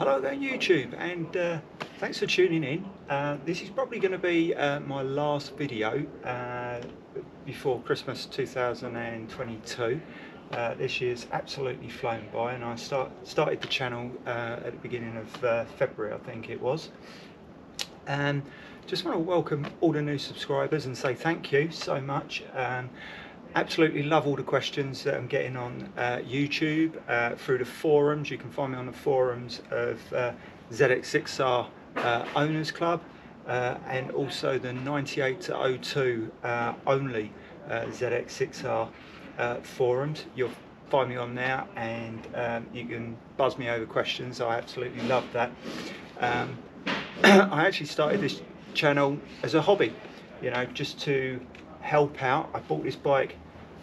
Hello there YouTube, and thanks for tuning in. This is probably going to be my last video before Christmas 2022. This year's absolutely flown by, and I started the channel at the beginning of February, I think it was. And just want to welcome all the new subscribers and say thank you so much. Absolutely love all the questions that I'm getting on YouTube, through the forums. You can find me on the forums of ZX6R Owners Club, and also the 98 to 02 only ZX6R forums. You'll find me on there, and you can buzz me over questions. I absolutely love that. I actually started this channel as a hobby, you know, just to help out. I bought this bike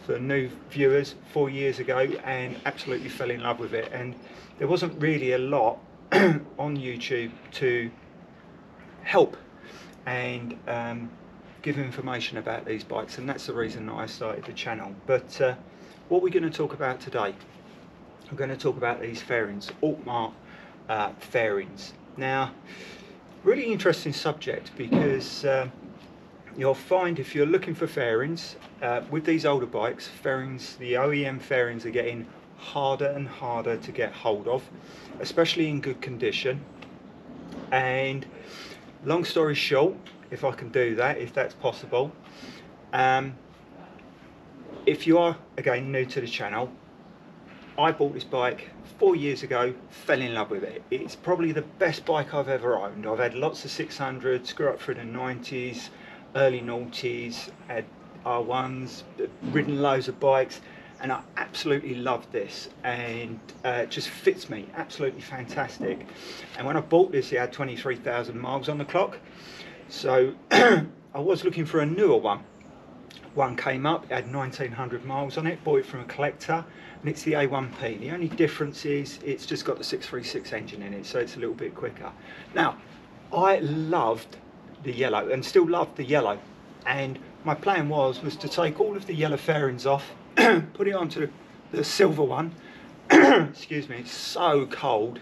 for new viewers 4 years ago and absolutely fell in love with it, and there wasn't really a lot on YouTube to help and give information about these bikes, and that's the reason that I started the channel. But what we're going to talk about today, I'm going to talk about these fairings, Auctmart fairings. Now, really interesting subject, because you'll find if you're looking for fairings with these older bikes, the OEM fairings are getting harder and harder to get hold of, especially in good condition. And long story short, if I can do that, if that's possible, if you are again new to the channel, I bought this bike 4 years ago, fell in love with it. It's probably the best bike I've ever owned. I've had lots of 600s, grew up through the 90s, early noughties, had R1s, ridden loads of bikes, and I absolutely love this, and it just fits me, absolutely fantastic. And when I bought this, it had 23,000 miles on the clock, so I was looking for a newer one. One came up, it had 1900 miles on it, bought it from a collector, and it's the A1P. The only difference is it's just got the 636 engine in it, so it's a little bit quicker. Now, I loved the yellow and still love the yellow, and my plan was to take all of the yellow fairings off, put it onto the silver one. Excuse me, it's so cold.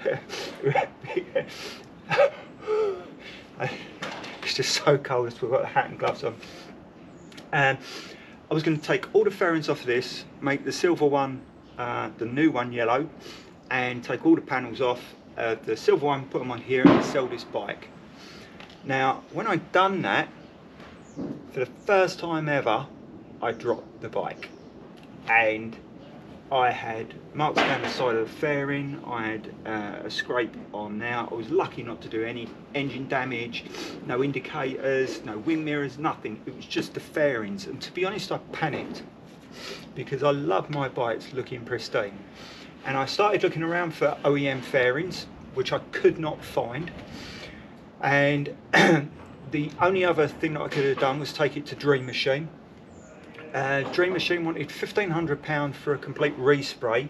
It's just so cold. We've got the hat and gloves on, and I was going to take all the fairings off of this, make the silver one, the new one, yellow, and take all the panels off the silver one, put them on here, and sell this bike. Now, when I'd done that, for the first time ever, I dropped the bike, and I had marks down the side of the fairing. I had a scrape on there. I was lucky not to do any engine damage, no indicators, no wing mirrors, nothing. It was just the fairings, and to be honest, I panicked, because I love my bikes looking pristine. And I started looking around for OEM fairings, which I could not find. And the only other thing that I could have done was take it to Dream Machine. Dream Machine wanted £1,500 for a complete respray.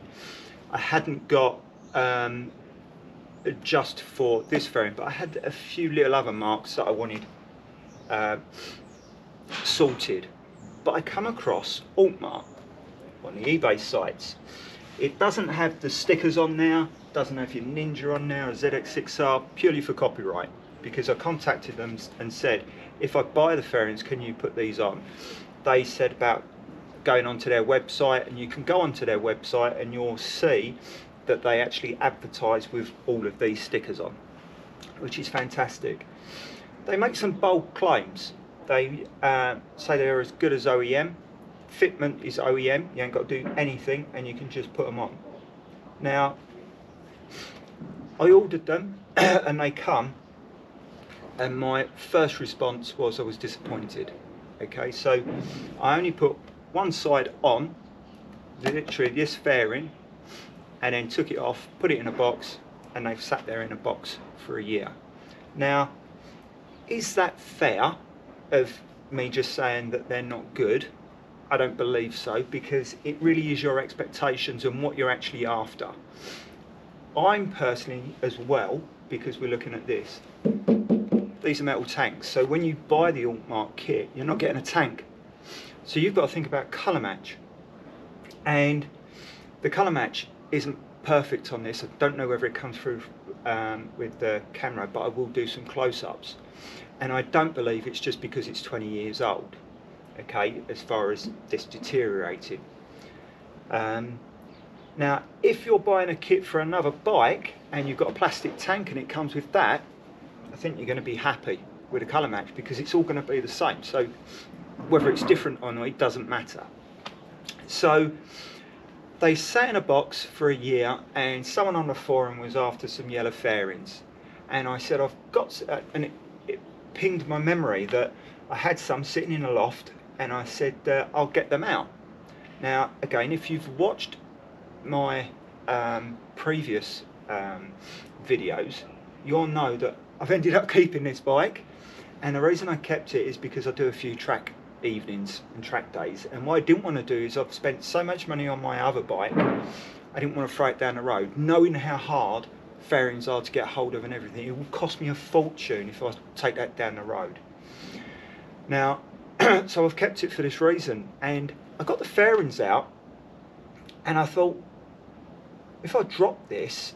I hadn't got just for this fairing, but I had a few little other marks that I wanted sorted. But I come across Auctmart on the eBay sites. It doesn't have the stickers on there, doesn't have your Ninja on there, or ZX6R, purely for copyright, because I contacted them and said, if I buy the fairings, can you put these on? They said about going onto their website, and you can go onto their website and you'll see that they actually advertise with all of these stickers on, which is fantastic. They make some bold claims. They say they're as good as OEM. Fitment is OEM, you ain't got to do anything, and you can just put them on. Now, I ordered them and they come, and my first response was I was disappointed. Okay, so I only put one side on, literally this fairing, and then took it off, put it in a box, and they've sat there in a box for a year. Now, is that fair of me just saying that they're not good? I don't believe so, because it really is your expectations and what you're actually after. I'm personally as well, because we're looking at this, these are metal tanks, so when you buy the Auctmart kit, you're not getting a tank, so you've got to think about colour match, and the colour match isn't perfect on this. I don't know whether it comes through with the camera, but I will do some close-ups. And I don't believe it's just because it's 20 years old, okay, as far as this deteriorating. Now, if you're buying a kit for another bike and you've got a plastic tank and it comes with that, I think you're going to be happy with a colour match, because it's all going to be the same. So whether it's different or not, it doesn't matter. So they sat in a box for a year, and someone on the forum was after some yellow fairings, and I said, I've got, and it pinged my memory that I had some sitting in a loft, and I said, I'll get them out. Now again, if you've watched my previous videos, you'll know that I've ended up keeping this bike, and the reason I kept it is because I do a few track evenings and track days, and what I didn't want to do is, I've spent so much money on my other bike, I didn't want to throw it down the road, knowing how hard fairings are to get hold of and everything. It would cost me a fortune if I take that down the road. Now so I've kept it for this reason, and I got the fairings out, and I thought, if I drop this,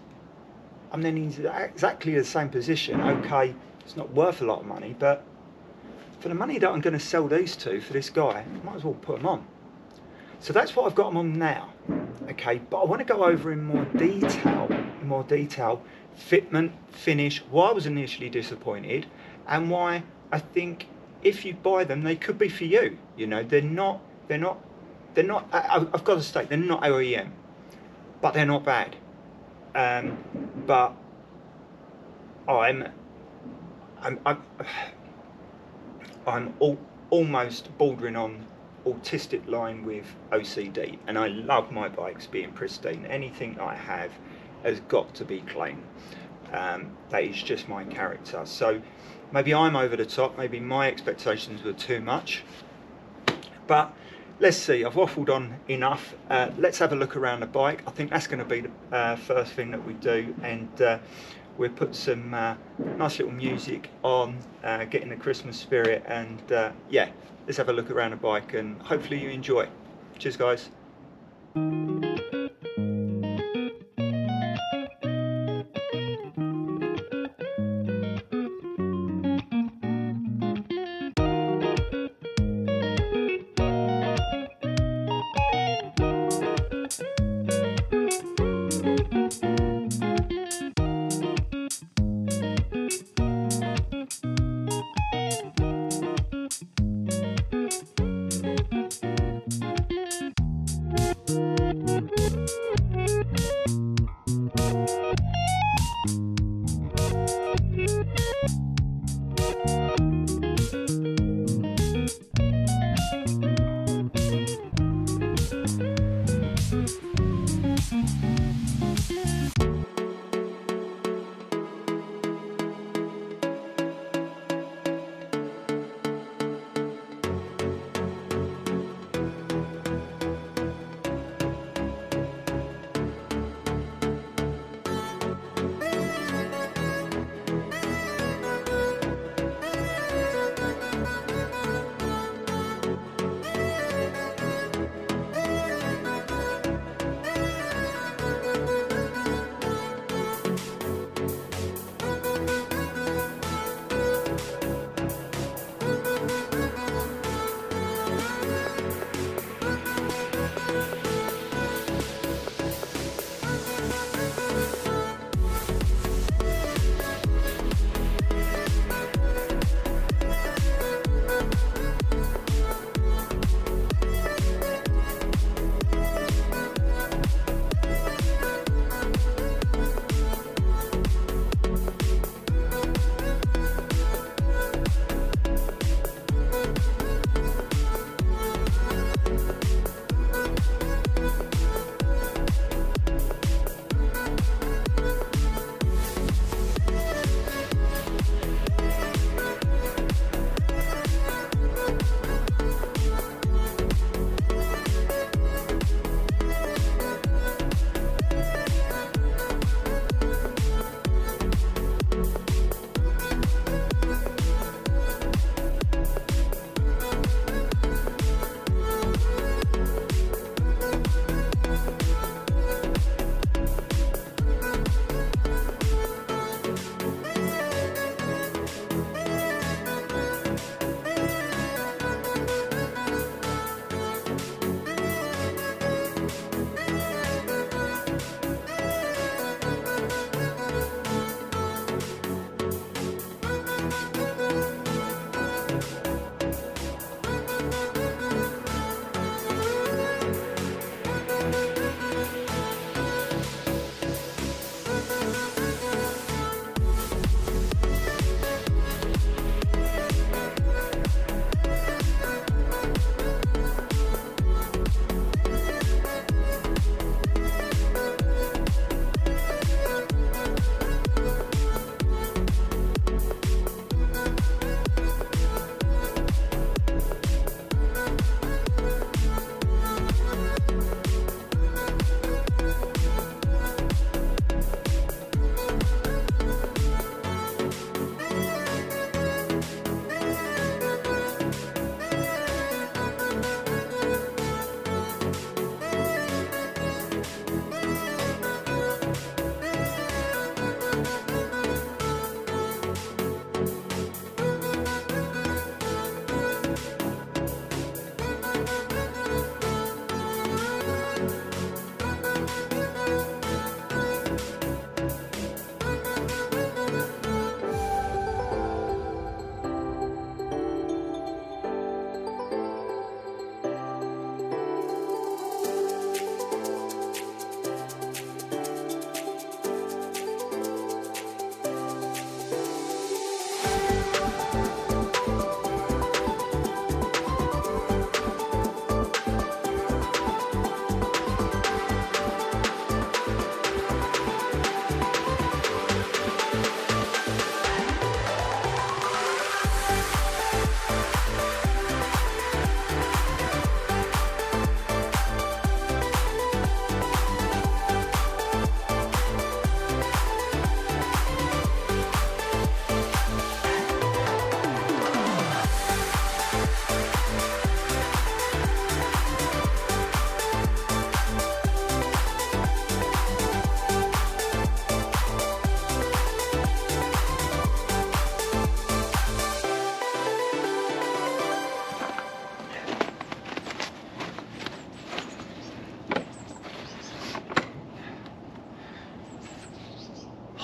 I'm then in exactly the same position. Okay, it's not worth a lot of money, but for the money that I'm going to sell these to for this guy, I might as well put them on. So that's what I've got them on now. Okay, but I want to go over in more detail, fitment, finish, why I was initially disappointed, and why I think if you buy them, they could be for you. You know, they're not. I've got to state, they're not OEM, but they're not bad. But I'm almost bordering on autistic line with OCD, and I love my bikes being pristine. Anything that I have has got to be clean. That is just my character. So maybe I'm over the top, maybe my expectations were too much, but let's see. I've waffled on enough. Let's have a look around the bike. I think that's going to be the first thing that we do, and we'll put some nice little music on, getting the Christmas spirit, and yeah, let's have a look around the bike, and hopefully you enjoy. Cheers guys.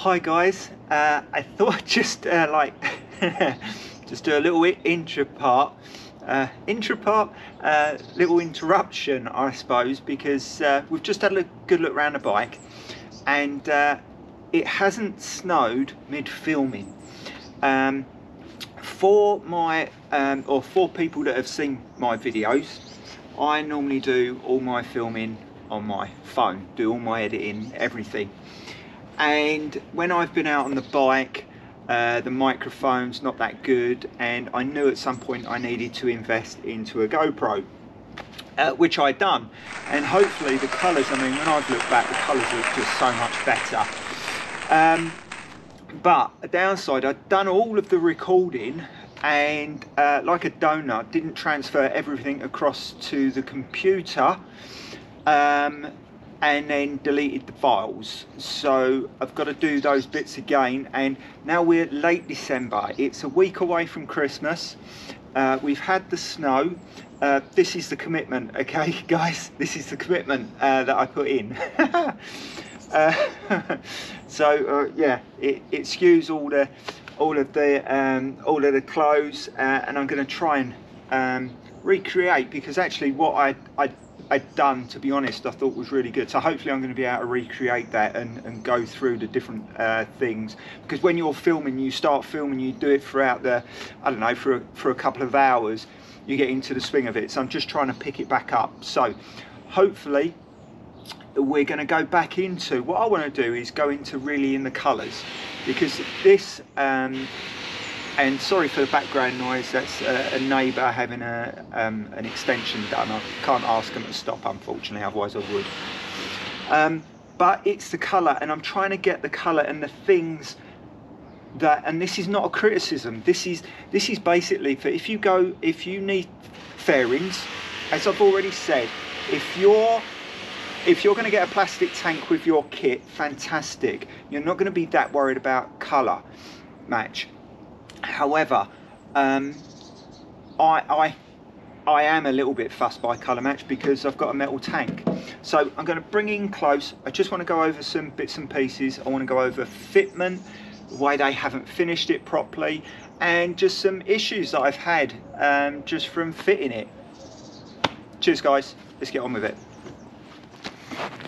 Hi guys, I thought I'd just just do a little little interruption, I suppose, because we've just had a good look around the bike, and it hasn't snowed mid-filming. For my or for people that have seen my videos, I normally do all my filming on my phone, do all my editing, everything. And when I've been out on the bike, the microphone's not that good, and I knew at some point I needed to invest into a GoPro, which I'd done. And hopefully the colours, I mean, when I've looked back, the colours look just so much better. But a downside, I'd done all of the recording, and like a donut, didn't transfer everything across to the computer, and then deleted the files. So I've got to do those bits again, and now we're late December. It's a week away from Christmas. We've had the snow. This is the commitment, okay guys, this is the commitment that I put in. Yeah, excuse all of the clothes, and I'm going to try and recreate, because actually what I'd done, to be honest, I thought was really good. So hopefully I'm going to be able to recreate that and go through the different things, because when you're filming, you start filming, you do it throughout the, I don't know, for a couple of hours, you get into the swing of it. So I'm just trying to pick it back up. So hopefully we're going to go back into, what I want to do is go into really in the colours, because this, and sorry for the background noise, that's a neighbour having an extension done. I can't ask them to stop, unfortunately, otherwise I would. But it's the colour, and I'm trying to get the colour and the things that, and this is not a criticism, this is basically for if you need fairings, as I've already said, if you're going to get a plastic tank with your kit, fantastic. You're not going to be that worried about colour match. However, I am a little bit fussed by colour match, because I've got a metal tank. So I'm going to bring in close. I just want to go over some bits and pieces. I want to go over fitment, why they haven't finished it properly, and just some issues that I've had just from fitting it. Cheers guys, let's get on with it.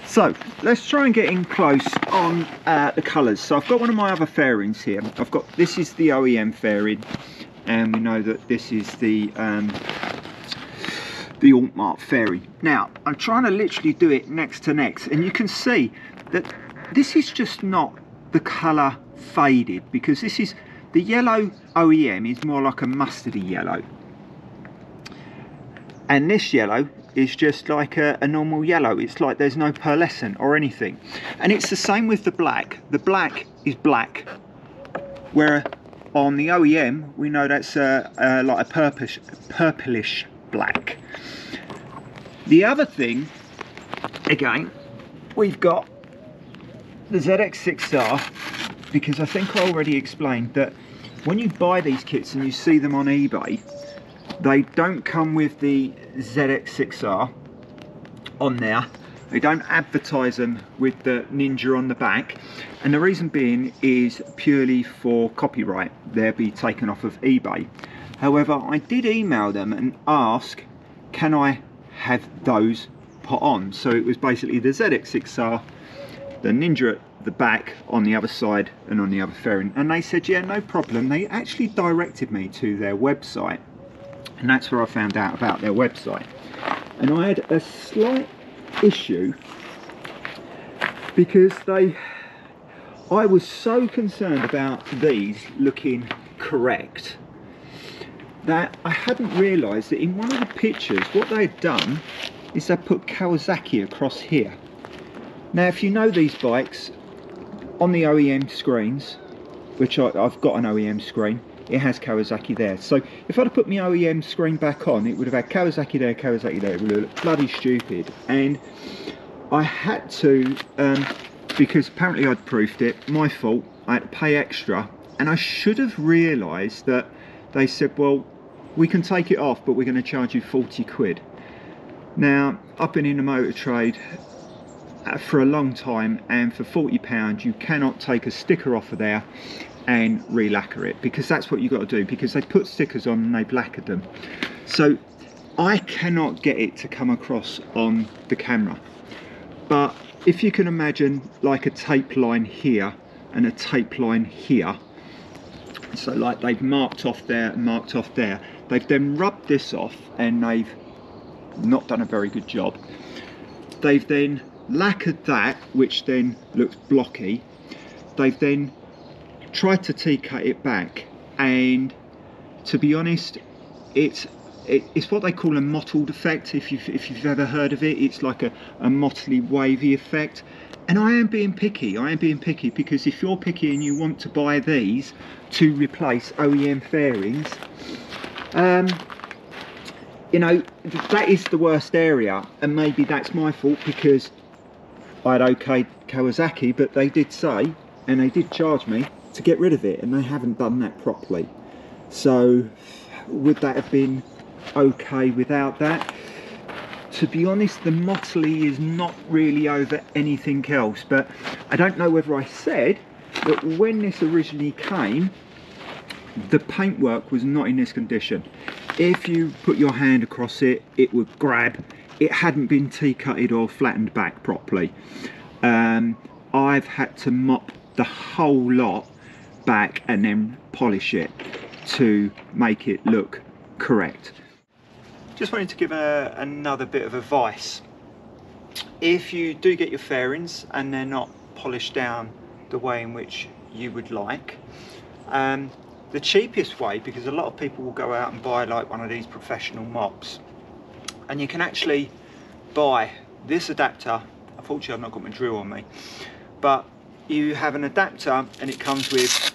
So let's try and get in close on the colours. So I've got one of my other fairings here. This is the OEM fairing, and we know that this is the Auctmart fairing. Now I'm trying to literally do it next to next, and you can see that this is just not the colour faded, because this is the yellow OEM is more like a mustardy yellow, and this yellow is just like a normal yellow. It's like there's no pearlescent or anything. And it's the same with the black. The black is black, where on the OEM we know that's like a purplish black. The other thing, again, we've got the ZX6R, because I think I already explained that when you buy these kits and you see them on eBay, they don't come with the ZX6R on there. They don't advertise them with the Ninja on the back, and the reason being is purely for copyright. They'll be taken off of eBay. However, I did email them and ask, can I have those put on? So it was basically the ZX6R, the Ninja at the back on the other side and on the other fairing, and they said yeah, no problem. They actually directed me to their website, and that's where I found out about their website. And I had a slight issue, because I was so concerned about these looking correct that I hadn't realised that in one of the pictures what they'd done is they put Kawasaki across here. Now if you know these bikes, on the OEM screens, which I've got an OEM screen, it has Kawasaki there. So if I'd have put my OEM screen back on, it would have had Kawasaki there, Kawasaki there. It would have looked bloody stupid. And I had to, because apparently I'd proofed it, my fault, I had to pay extra. And I should have realised that they said, well, we can take it off, but we're going to charge you 40 quid. Now, I've been in the motor trade for a long time, and for £40 you cannot take a sticker off of there and re-lacquer it, because that's what you've got to do, because they put stickers on and they've lacquered them. So I cannot get it to come across on the camera, but if you can imagine like a tape line here and a tape line here, so like they've marked off there and marked off there, they've then rubbed this off and they've not done a very good job. They've then lacquered that, which then looks blocky. They've then tried to T-cut it back, and to be honest, it's what they call a mottled effect. If you've ever heard of it, it's like a mottly wavy effect. And I am being picky, because if you're picky and you want to buy these to replace OEM fairings, you know, that is the worst area, and maybe that's my fault, because I'd okayed Kawasaki, but they did say, and they did charge me to get rid of it, and they haven't done that properly. So would that have been okay without that? To be honest, the motley is not really over anything else, but I don't know whether I said that when this originally came, the paintwork was not in this condition. If you put your hand across it, it would grab. It hadn't been T-cutted or flattened back properly. I've had to mop the whole lot back and then polish it to make it look correct. Just wanted to give another bit of advice. If you do get your fairings and they're not polished down the way in which you would like, the cheapest way, because a lot of people will go out and buy like one of these professional mops, and you can actually buy this adapter. Unfortunately I've not got my drill on me, but you have an adapter and it comes with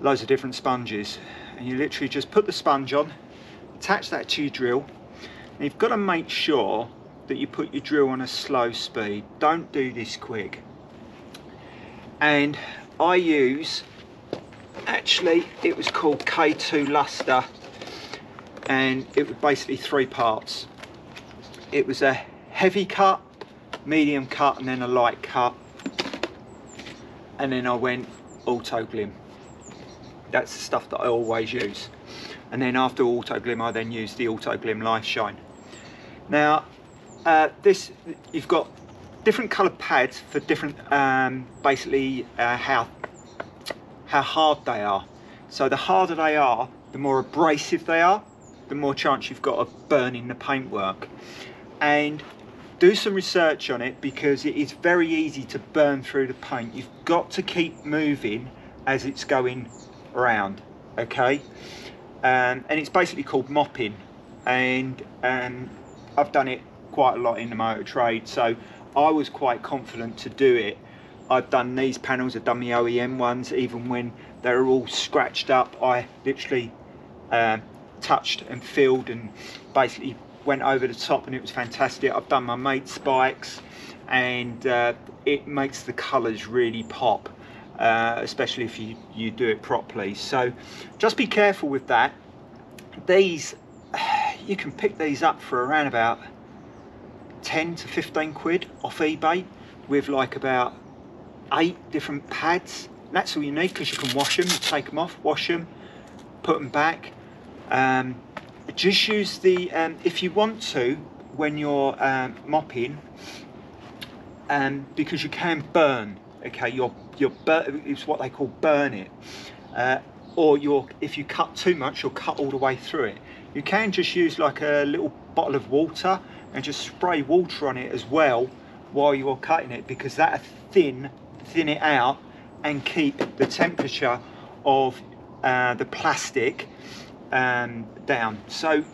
loads of different sponges, and you literally just put the sponge on, attach that to your drill, and you've got to make sure that you put your drill on a slow speed. Don't do this quick. And I use, actually it was called K2 Luster, and it was basically 3 parts. It was a heavy cut, medium cut, and then a light cut, and then I went auto glim. That's the stuff that I always use. And then after auto glim, I then use the auto glim life shine. Now this, you've got different coloured pads for different basically how hard they are. So the harder they are, the more abrasive they are, the more chance you've got of burning the paintwork. And do some research on it, because it is very easy to burn through the paint. You've got to keep moving as it's going around, okay? And it's basically called mopping, and I've done it quite a lot in the motor trade, so I was quite confident to do it. I've done these panels, I've done the OEM ones, even when they're all scratched up, I literally touched and filled and basically went over the top, and it was fantastic. I've done my mate's spikes, and it makes the colours really pop, especially if you do it properly. So just be careful with that. These, you can pick these up for around about 10 to 15 quid off eBay, with like about 8 different pads. And that's all you need, because you can wash them, you take them off, wash them, put them back. Just use the, if you want to, when you're mopping, because you can burn, okay, it's what they call burn it, or if you cut too much, you'll cut all the way through it. You can just use like a little bottle of water and just spray water on it as well while you're cutting it, because that'll thin it out and keep the temperature of the plastic down. So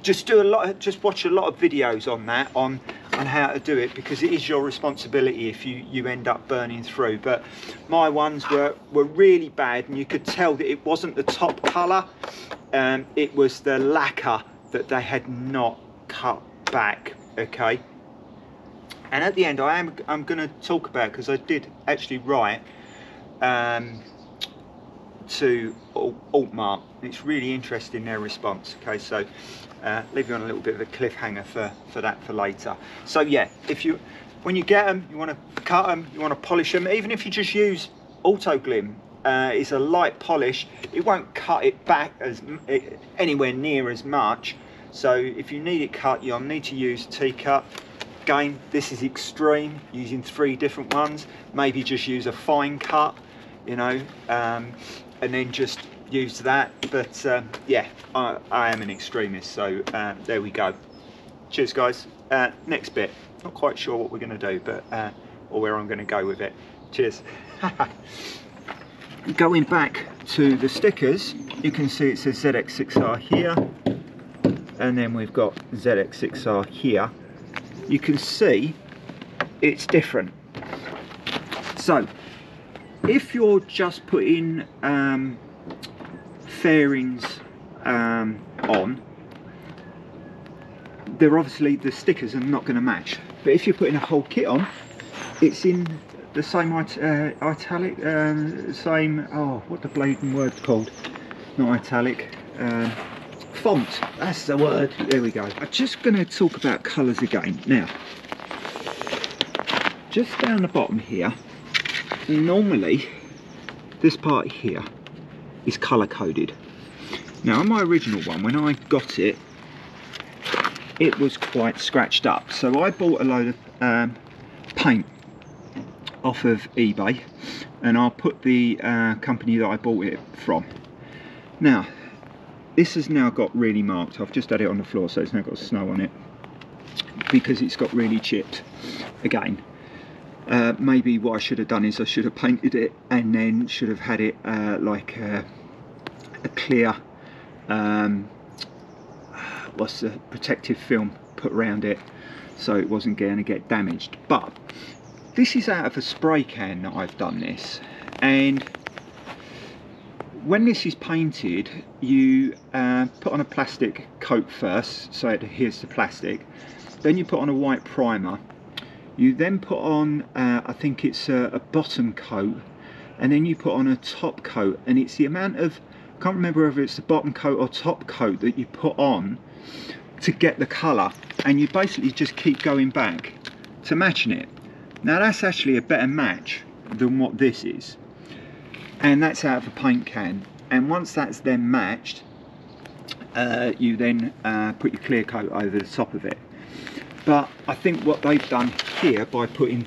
just watch a lot of videos on that, on how to do it, because it is your responsibility if you end up burning through. But my ones were really bad, and you could tell that it wasn't the top colour, it was the lacquer that they had not cut back, okay? And at the end, I'm going to talk about, because I did actually write to Auctmart. It's really interesting, their response, okay? So leave you on a little bit of a cliffhanger for that for later. So yeah, if you when you get them, you want to cut them, you want to polish them. Even if you just use Auto Glim, it's a light polish, it won't cut it back anywhere near as much. So if you need it cut, you'll need to use T-cut. Again, this is extreme, using 3 different ones. Maybe just use a fine cut, you know, and then just use that. But yeah, I am an extremist, so there we go. Cheers, guys. Next bit, not quite sure what we're going to do, but or where I'm going to go with it. Cheers. Going back to the stickers, you can see it says ZX6R here, and then we've got ZX6R here. You can see it's different. So if you're just putting fairings on, they're obviously, the stickers are not going to match. But if you're putting a whole kit on, it's in the same italic, same, oh, what the blatant word's called? Not italic, font, that's the word. There we go. I'm just going to talk about colours again. Now, just down the bottom here, normally this part here is colour coded. Now on my original one, when I got it, it was quite scratched up, so I bought a load of paint off of eBay, and I'll put the company that I bought it from. Now this has now got really marked. I've just had it on the floor, so it's now got snow on it because it's got really chipped again. Maybe what I should have done is I should have painted it and then should have had it like a clear what's the protective film put around it, so it wasn't going to get damaged. But this is out of a spray can that I've done this, and when this is painted, you put on a plastic coat first so it adheres to plastic, then you put on a white primer, you then put on I think it's a bottom coat, and then you put on a top coat, and it's the amount of, I can't remember whether it's the bottom coat or top coat that you put on to get the colour, and you basically just keep going back to matching it. Now that's actually a better match than what this is, and that's out of a paint can. And once that's then matched, you then put your clear coat over the top of it. But I think what they've done here by putting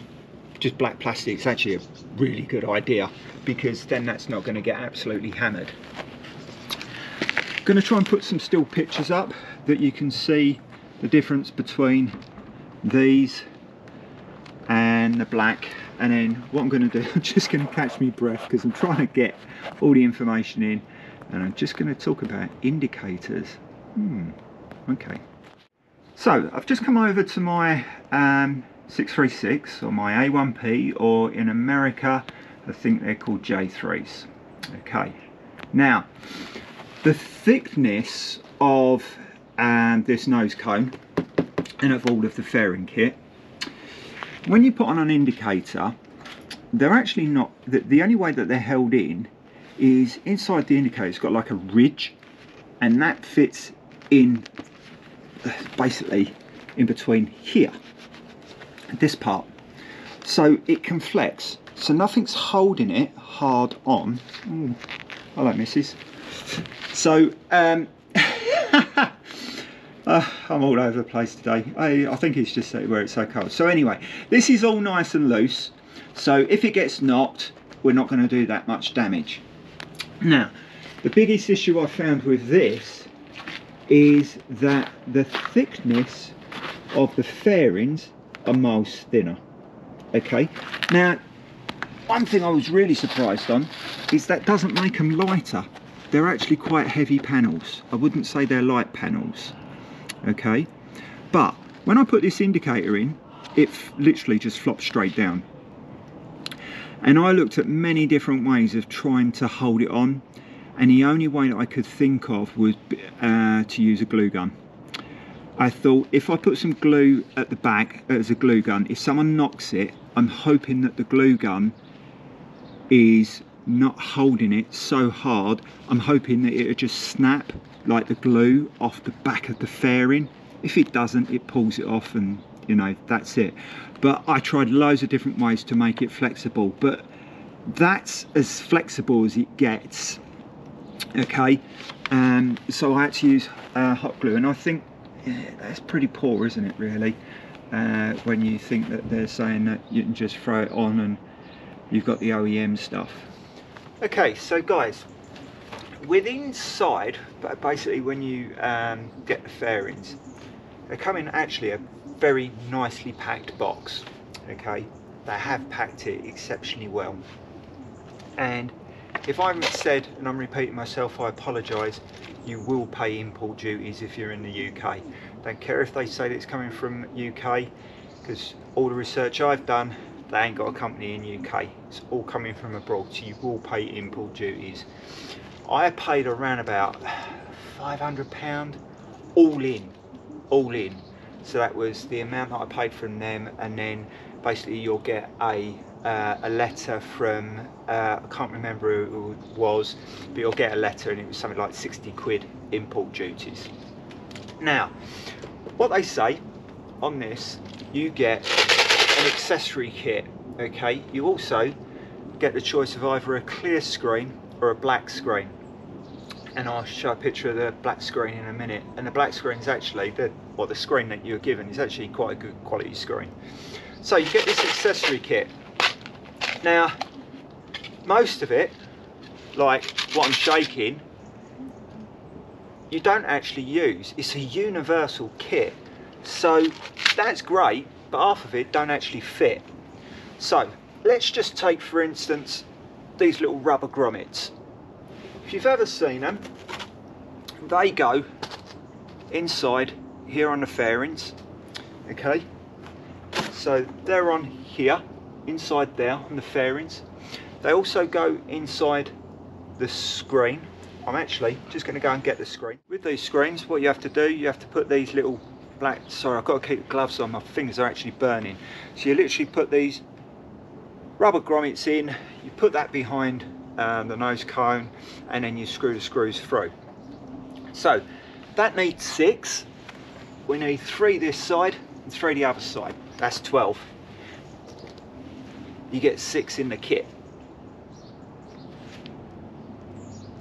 just black plastic is actually a really good idea, because then that's not going to get absolutely hammered. Going to try and put some still pictures up that you can see the difference between these and the black. And then what I'm going to do, I'm just going to catch me breath because I'm trying to get all the information in, and I'm just going to talk about indicators. Okay, so I've just come over to my 636 or my A1P, or in America I think they're called J3s. Okay, now the thickness of this nose cone and of all of the fairing kit, when you put on an indicator, they're actually not, the only way that they're held in is inside the indicator. It's got like a ridge, and that fits in basically in between here, this part, so it can flex, so nothing's holding it hard on. Ooh, hello missus. So I'm all over the place today. I think it's just where it's so cold. So anyway, this is all nice and loose, so if it gets knocked, we're not going to do that much damage. Now, the biggest issue I found with this is that the thickness of the fairings are miles thinner. Okay, now one thing I was really surprised on is that doesn't make them lighter. They're actually quite heavy panels. I wouldn't say they're light panels. Okay, but when I put this indicator in, it literally just flops straight down, and I looked at many different ways of trying to hold it on, and the only way that I could think of was to use a glue gun. I thought if I put some glue at the back as a glue gun, if someone knocks it, I'm hoping that the glue gun is not holding it so hard. I'm hoping that it'll just snap like the glue off the back of the fairing. If it doesn't, it pulls it off, and you know, that's it. but I tried loads of different ways to make it flexible, but that's as flexible as it gets. Okay, so I had to use hot glue, and I think that's pretty poor, isn't it, really, when you think that they're saying that you can just throw it on and you've got the OEM stuff. Okay, so guys, with inside, but basically when you get the fairings, they come in actually a very nicely packed box. Okay, they have packed it exceptionally well, and if I haven't said, and I'm repeating myself, I apologise, you will pay import duties if you're in the UK. Don't care if they say that it's coming from UK, because all the research I've done, they ain't got a company in UK. It's all coming from abroad, so you will pay import duties. I paid around about £500 all in. So that was the amount that I paid from them, and then basically you'll get a letter from, I can't remember who it was, but you'll get a letter and it was something like 60 quid import duties. Now, what they say on this, you get an accessory kit, okay? You also get the choice of either a clear screen or a black screen. And I'll show a picture of the black screen in a minute. And the black screen is actually, the screen that you're given is actually quite a good quality screen. So you get this accessory kit. Now, most of it, like what I'm shaking, you don't actually use. It's a universal kit. So that's great, but half of it don't actually fit. So let's just take, for instance, these little rubber grommets. If you've ever seen them, they go inside here on the fairings, okay? So they're on here, inside there on the fairings. They also go inside the screen. I'm actually just going to go and get the screen. With these screens, what you have to do, you have to put these little black, sorry, I've got to keep gloves on, my fingers are actually burning. So you literally put these rubber grommets in, you put that behind the nose cone, and then you screw the screws through. So that needs 6. We need 3 this side and 3 the other side. That's 12. You get 6 in the kit.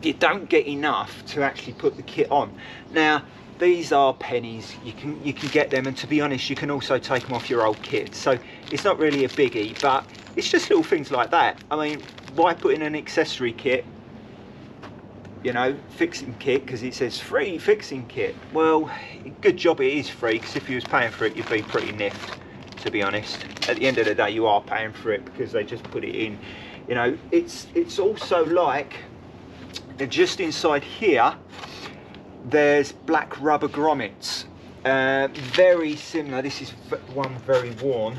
You don't get enough to actually put the kit on. Now these are pennies, you can get them, and to be honest you can also take them off your old kit, so it's not really a biggie, but it's just little things like that. I mean, why put in an accessory kit, you know, fixing kit, because it says free fixing kit? Well, good job it is free, because if you was paying for it you'd be pretty niffed, to be honest. At the end of the day you are paying for it because they just put it in. You know, it's also like, just inside here there's black rubber grommets, very similar. This is one very worn,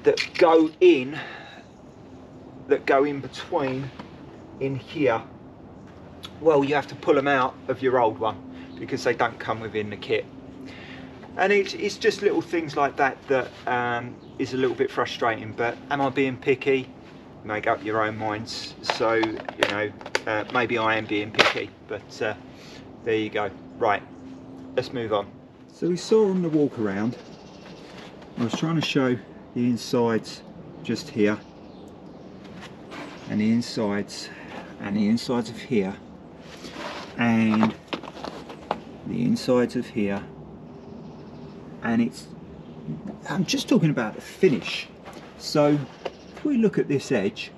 that go in between in here. Well, you have to pull them out of your old one because they don't come within the kit, and it's just little things like that that is a little bit frustrating. But am I being picky? Make up your own minds. So, you know, maybe I am being picky, but there you go. Right, let's move on. So we saw on the walk around, I was trying to show the insides just here, and the insides of here, and the insides of here, and I'm just talking about the finish. So if we look at this edge,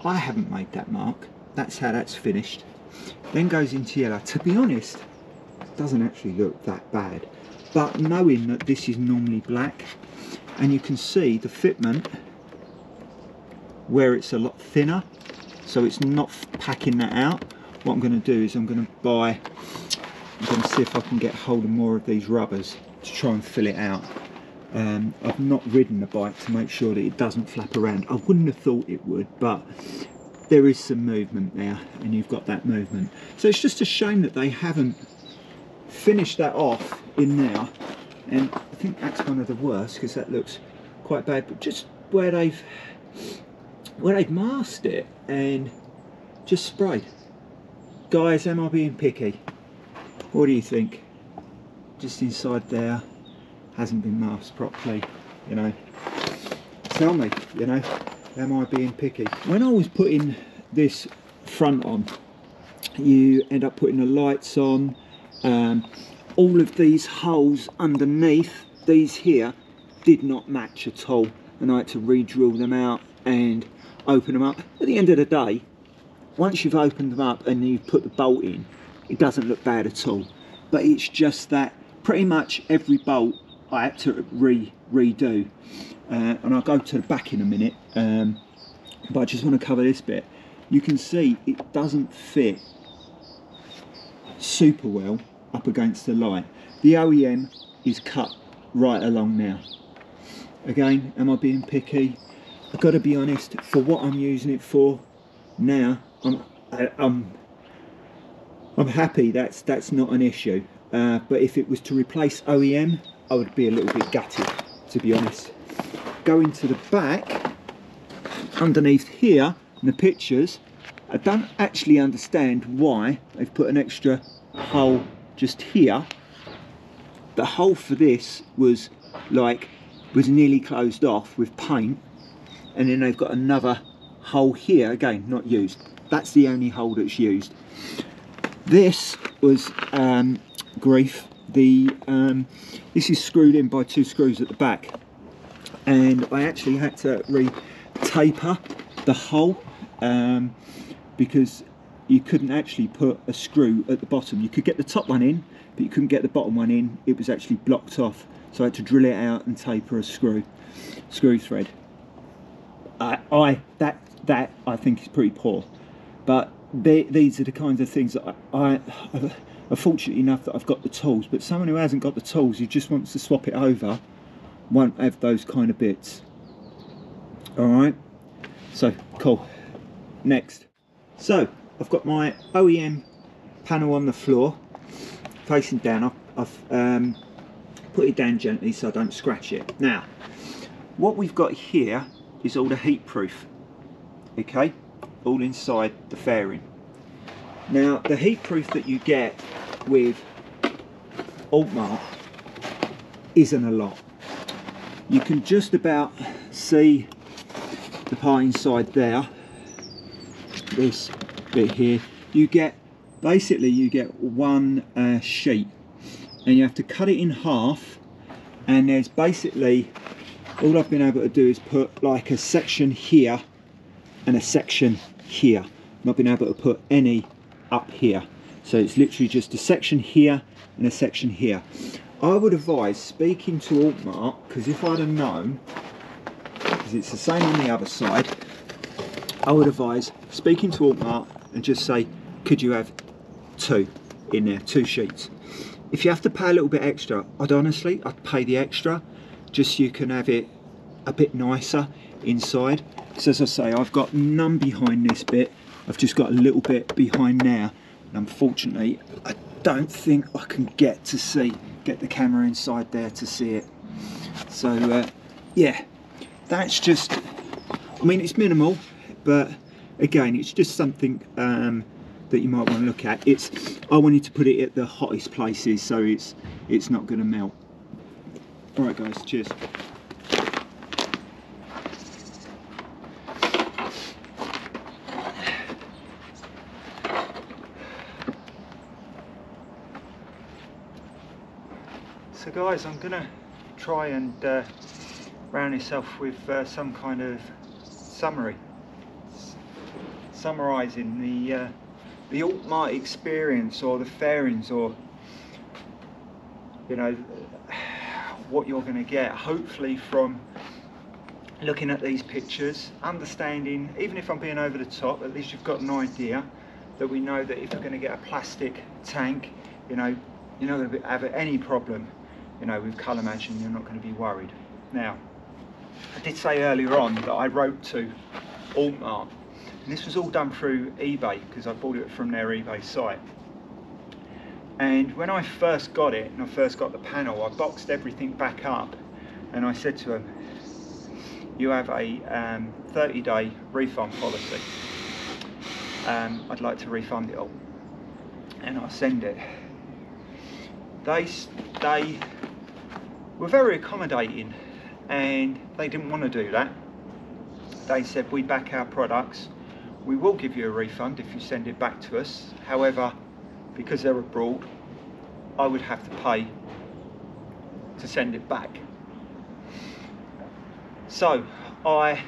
I haven't made that mark. That's how that's finished. Then goes into yellow. To be honest, it doesn't actually look that bad, but knowing that this is normally black, and you can see the fitment where it's a lot thinner, so it's not packing that out. What I'm going to do is I'm going to see if I can get hold of more of these rubbers to try and fill it out. I've not ridden the bike to make sure that it doesn't flap around. I wouldn't have thought it would, but there is some movement there, and you've got that movement. So it's just a shame that they haven't finished that off in there, and I think that's one of the worst because that looks quite bad. But just where they've masked it and just sprayed. Guys, am I being picky? What do you think? Just inside there hasn't been masked properly. you know. Tell me, you know, am I being picky? When I was putting this front on, you end up putting the lights on, all of these holes underneath, these here, did not match at all, and I had to re-drill them out and open them up. At the end of the day, once you've opened them up and you've put the bolt in, it doesn't look bad at all. But it's just that pretty much every bolt I had to redo. And I'll go to the back in a minute, but I just want to cover this bit. You can see it doesn't fit super well up against the light. The OEM is cut right along now. Again, am I being picky? I've got to be honest, for what I'm using it for now, I'm happy that's not an issue. But if it was to replace OEM, I would be a little bit gutted, to be honest. Going to the back, underneath here in the pictures, I don't actually understand why they've put an extra hole just here. The hole for this was nearly closed off with paint, and then they've got another hole here, again not used. That's the only hole that's used. This was grief. This is screwed in by 2 screws at the back, and I actually had to re-taper the hole because you couldn't actually put a screw at the bottom. You could get the top one in, but you couldn't get the bottom one in. It was actually blocked off, so I had to drill it out and taper a screw thread. That I think is pretty poor, but these are the kinds of things that I'm fortunate enough that I've got the tools. But someone who hasn't got the tools, who just wants to swap it over, won't have those kind of bits. All right, so cool. Next, so I've got my OEM panel on the floor facing down. I've put it down gently so I don't scratch it. Now, what we've got here is all the heat proof, okay, all inside the fairing. Now, the heat proof that you get with Auctmart isn't a lot. You can just about see the part inside there. This bit here, you get one sheet, and you have to cut it in half, and there's basically, all I've been able to do is put like a section here and a section here. I've not been able to put any up here, so it's literally just a section here and a section here. I would advise speaking to Auctmart, because if I'd have known, because it's the same on the other side, I would advise speaking to Auctmart and just say, could you have 2 in there, 2 sheets? If you have to pay a little bit extra, I'd pay the extra, just so you can have it a bit nicer inside. So as I say, I've got none behind this bit, I've just got a little bit behind there, and unfortunately I don't think I can get the camera inside there to see it. So yeah, that's just, I mean, it's minimal, but again, it's just something that you might want to look at. I wanted to put it at the hottest places so it's not going to melt. All right guys, cheers. So guys, I'm gonna try and round this off with some kind of summary, summarising the Auctmart experience, or the fairings, or you know, what you're going to get hopefully from looking at these pictures, understanding, even if I'm being over the top, at least you've got an idea that we know that if you're going to get a plastic tank, you know, you're not going to have any problem, you know, with colour matching. You're not going to be worried. Now, I did say earlier on that I wrote to Auctmart, and this was all done through eBay because I bought it from their eBay site. And when I first got it, and I first got the panel, I boxed everything back up, and I said to them, you have a 30-day refund policy. I'd like to refund it all. And I send it. They were very accommodating, and they didn't want to do that. They said, we back our products, we will give you a refund if you send it back to us. However, because they're abroad, I would have to pay to send it back. So I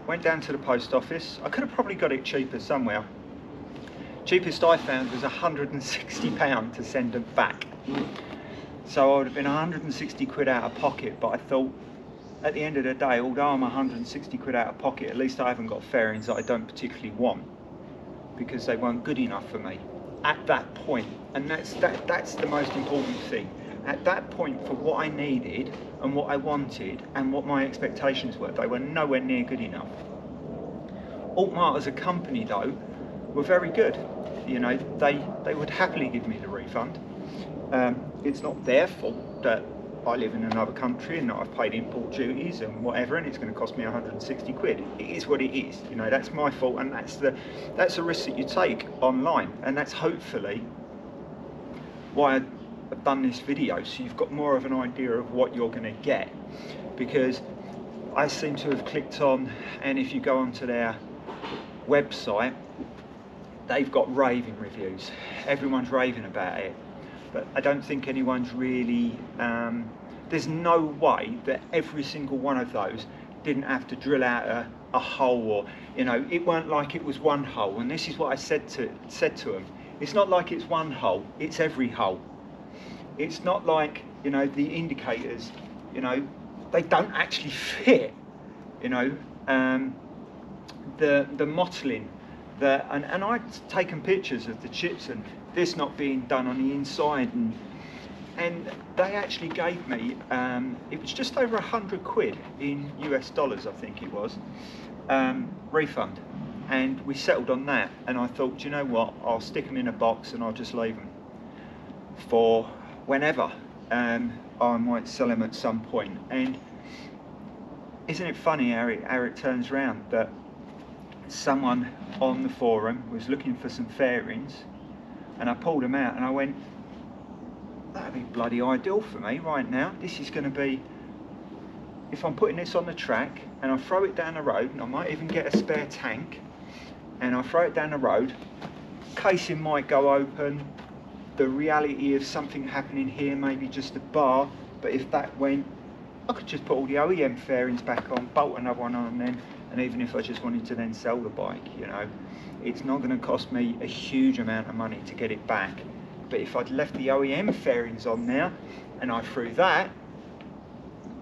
went down to the post office. I could have probably got it cheaper somewhere. Cheapest I found was £160 to send it back. So I would have been 160 quid out of pocket, but I thought, at the end of the day, although I'm 160 quid out of pocket, at least I haven't got fairings that I don't particularly want, because they weren't good enough for me at that point. And that's the most important thing. At that point, for what I needed and what I wanted and what my expectations were, they were nowhere near good enough. Auctmart as a company, though, were very good. You know, they would happily give me the refund. It's not their fault that I live in another country and that I've paid import duties and whatever, and it's going to cost me 160 quid. It is what it is. You know, that's my fault, and that's the risk that you take online, and that's hopefully why I've done this video, so you've got more of an idea of what you're going to get. Because I seem to have clicked on, and if you go onto their website, they've got raving reviews. Everyone's raving about it, but I don't think anyone's really there's no way that every single one of those didn't have to drill out a hole, or, you know, it weren't like it was one hole. And this is what I said to them. It's not like it's one hole, it's every hole. It's not like, you know, the indicators, you know, they don't actually fit, you know, the mottling, and I'd taken pictures of the chips and this not being done on the inside, and they actually gave me, it was just over 100 quid in US dollars, I think it was, refund. And we settled on that, and I thought, do you know what, I'll stick them in a box and I'll just leave them for whenever. I might sell them at some point. And isn't it funny how it turns around that someone on the forum was looking for some fairings, and I pulled them out and I went, that'd be bloody ideal for me right now. This is going to be, if I'm putting this on the track and I throw it down the road, and I might even get a spare tank, and I throw it down the road, casing might go open, the reality of something happening here, maybe just a bar, but if that went, I could just put all the OEM fairings back on, bolt another one on then, and even if I just wanted to then sell the bike, you know, it's not going to cost me a huge amount of money to get it back. But if I'd left the OEM fairings on there and I threw that,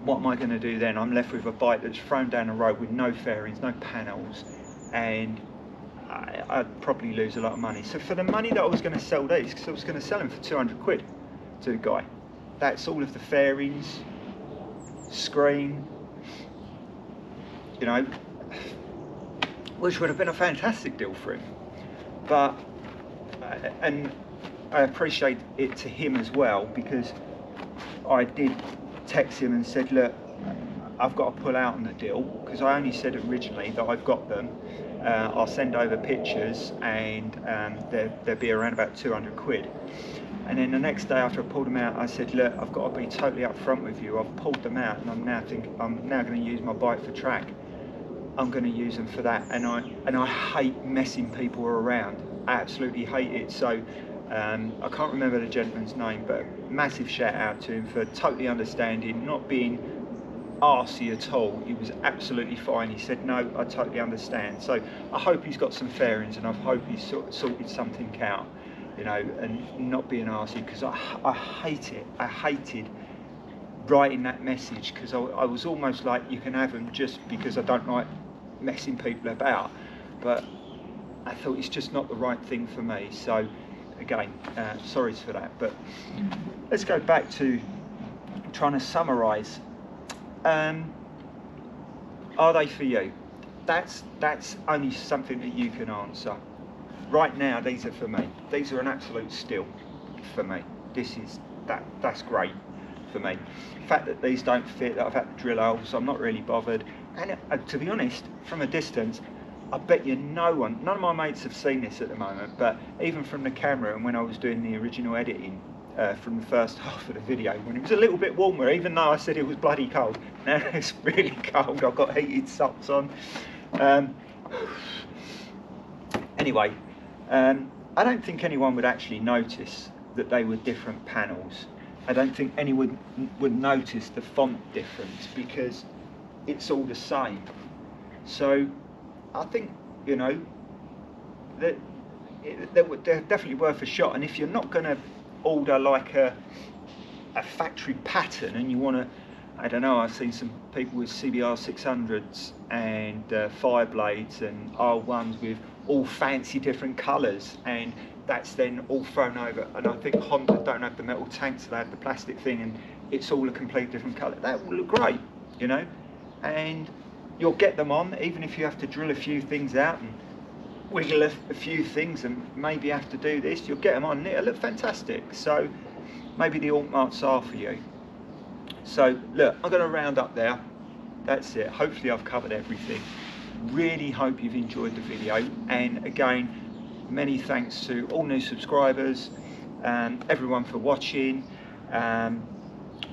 what am I going to do then? I'm left with a bike that's thrown down the road with no fairings, no panels, and I'd probably lose a lot of money. So for the money that I was going to sell these, because I was going to sell them for 200 quid to the guy, that's all of the fairings, screen, you know, which would have been a fantastic deal for him. But and I appreciate it to him as well, because I did text him and said, look, I've got to pull out on the deal, because I only said originally that I've got them. I'll send over pictures, and they'll be around about 200 quid. And then the next day after I pulled them out, I said, look, I've got to be totally upfront with you. I've pulled them out, and I'm now going to use my bike for track. I'm going to use them for that, and I hate messing people around. I absolutely hate it. So I can't remember the gentleman's name, but massive shout out to him for totally understanding, not being arsey at all. He was absolutely fine. He said, no, I totally understand. So I hope he's got some fairings, and I hope he's sorted something out, you know, and not being arsey, because I hate it. I hated writing that message, because I was almost like, you can have them just because I don't like messing people about. But I thought it's just not the right thing for me. So again, sorry for that. But let's go back to trying to summarise. Are they for you? That's only something that you can answer. Right now, these are for me. These are an absolute steal for me. That's great for me. The fact that these don't fit, that I've had to drill holes, I'm not really bothered. And to be honest, from a distance, I bet you none of my mates have seen this at the moment, but even from the camera and when I was doing the original editing, from the first half of the video, when it was a little bit warmer, even though I said it was bloody cold. Now it's really cold. I've got heated socks on. Anyway, I don't think anyone would actually notice that they were different panels. I don't think anyone would notice the font difference because it's all the same. So I think, you know, that they're definitely worth a shot. And if you're not going to order like a factory pattern and you want to, I don't know, I've seen some people with CBR 600s and Fireblades and R1s with all fancy different colours, and that's then all thrown over. And I think Honda don't have the metal tanks, they have the plastic thing, and it's all a complete different colour. That will look great, you know, and you'll get them on, even if you have to drill a few things out and wiggle a few things and maybe have to do this, you'll get them on and it'll look fantastic. So maybe the Auctmarts are for you. So look, I'm going to round up there. That's it. Hopefully I've covered everything. Really hope you've enjoyed the video, and again, many thanks to all new subscribers, everyone for watching,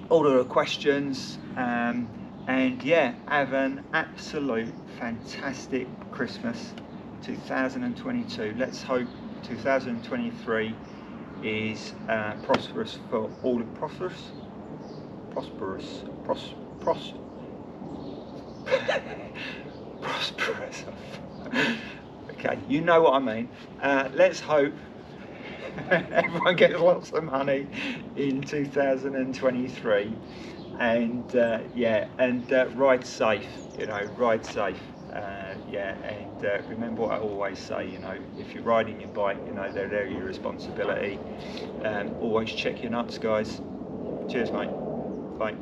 all of the questions, and yeah, have an absolute fantastic Christmas 2022. Let's hope 2023 is prosperous for all. Prosperous. Okay, you know what I mean. Let's hope everyone gets lots of money in 2023, and yeah, and ride safe, you know, ride safe. Yeah, and remember what I always say, you know, if you're riding your bike, you know, they're your responsibility. Always check your nuts, guys. Cheers, mate. Bye.